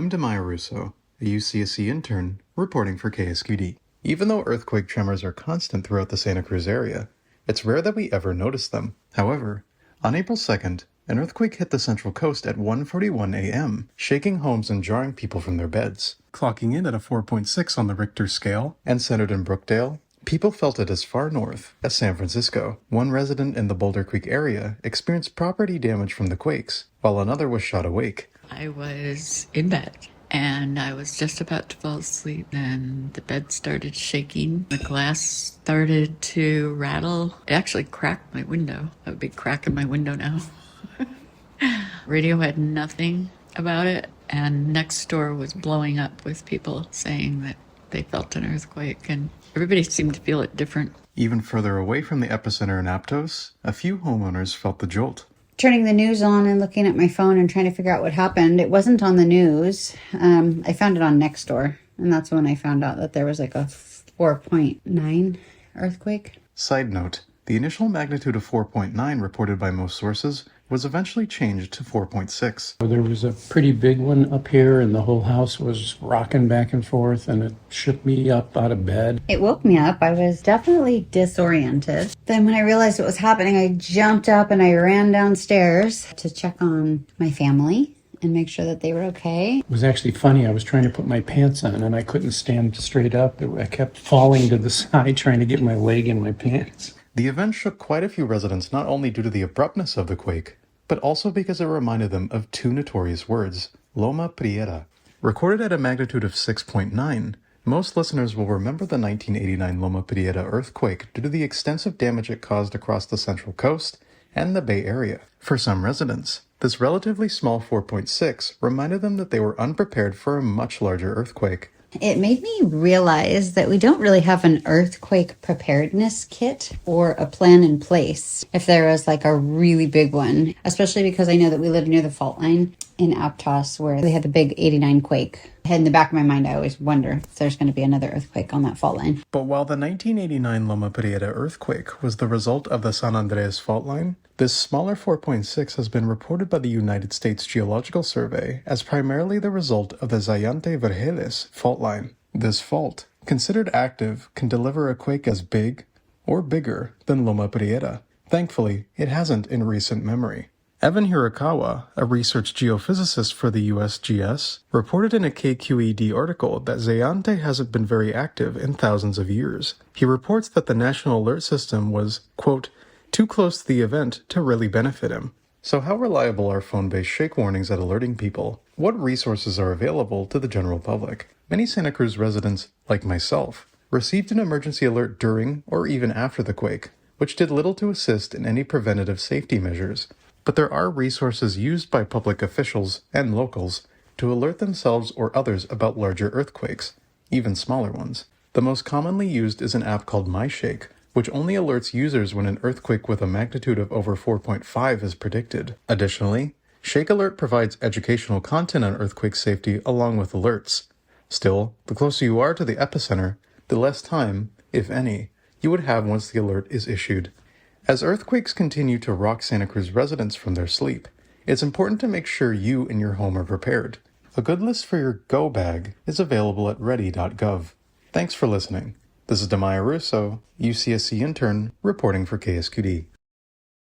I'm Daymia Rousseau, a UCSC intern, reporting for KSQD. Even though earthquake tremors are constant throughout the Santa Cruz area, it's rare that we ever notice them. However, on April 2nd, an earthquake hit the Central Coast at 1:41 a.m., shaking homes and jarring people from their beds. Clocking in at a 4.6 on the Richter scale and centered in Brookdale, people felt it as far north as San Francisco. One resident in the Boulder Creek area experienced property damage from the quakes, while another was shot awake. I was in bed and I was just about to fall asleep and the bed started shaking. The glass started to rattle. It actually cracked my window. I have a big crack in my window now. Radio had nothing about it, and next door was blowing up with people saying that they felt an earthquake, and everybody seemed to feel it different. Even further away from the epicenter in Aptos, a few homeowners felt the jolt. Turning the news on and looking at my phone and trying to figure out what happened. It wasn't on the news. I found it on Nextdoor, and that's when I found out that there was like a 4.9 earthquake. Side note, the initial magnitude of 4.9 reported by most sources was eventually changed to 4.6. There was a pretty big one up here, and the whole house was rocking back and forth, and it shook me up out of bed. It woke me up. I was definitely disoriented. Then when I realized what was happening, I jumped up and I ran downstairs to check on my family and make sure that they were okay. It was actually funny. I was trying to put my pants on, and I couldn't stand straight up. I kept falling to the side trying to get my leg in my pants. The event shook quite a few residents not only due to the abruptness of the quake, but also because it reminded them of two notorious words, Loma Prieta. Recorded at a magnitude of 6.9, most listeners will remember the 1989 Loma Prieta earthquake due to the extensive damage it caused across the Central Coast and the Bay Area. For some residents, this relatively small 4.6 reminded them that they were unprepared for a much larger earthquake. It made me realize that we don't really have an earthquake preparedness kit or a plan in place if there was like a really big one, especially because I know that we live near the fault line in Aptos where they had the big 89 quake. In the back of my mind, I always wonder if there's going to be another earthquake on that fault line. But while the 1989 Loma Prieta earthquake was the result of the San Andreas fault line, this smaller 4.6 has been reported by the United States Geological Survey as primarily the result of the Zayante Vergeles fault line. This fault, considered active, can deliver a quake as big or bigger than Loma Prieta. Thankfully, it hasn't in recent memory. Evan Hirakawa, a research geophysicist for the USGS, reported in a KQED article that Zayante hasn't been very active in thousands of years. He reports that the National Alert System was, quote, too close to the event to really benefit him. So how reliable are phone-based shake warnings at alerting people? What resources are available to the general public? Many Santa Cruz residents, like myself, received an emergency alert during or even after the quake, which did little to assist in any preventative safety measures. But there are resources used by public officials and locals to alert themselves or others about larger earthquakes, even smaller ones. The most commonly used is an app called MyShake, which only alerts users when an earthquake with a magnitude of over 4.5 is predicted. Additionally, Shake Alert provides educational content on earthquake safety along with alerts. Still, the closer you are to the epicenter, the less time, if any, you would have once the alert is issued. As earthquakes continue to rock Santa Cruz residents from their sleep, it's important to make sure you and your home are prepared. A good list for your go bag is available at ready.gov. Thanks for listening. This is Daymia Rousseau, UCSC Intern, reporting for KSQD.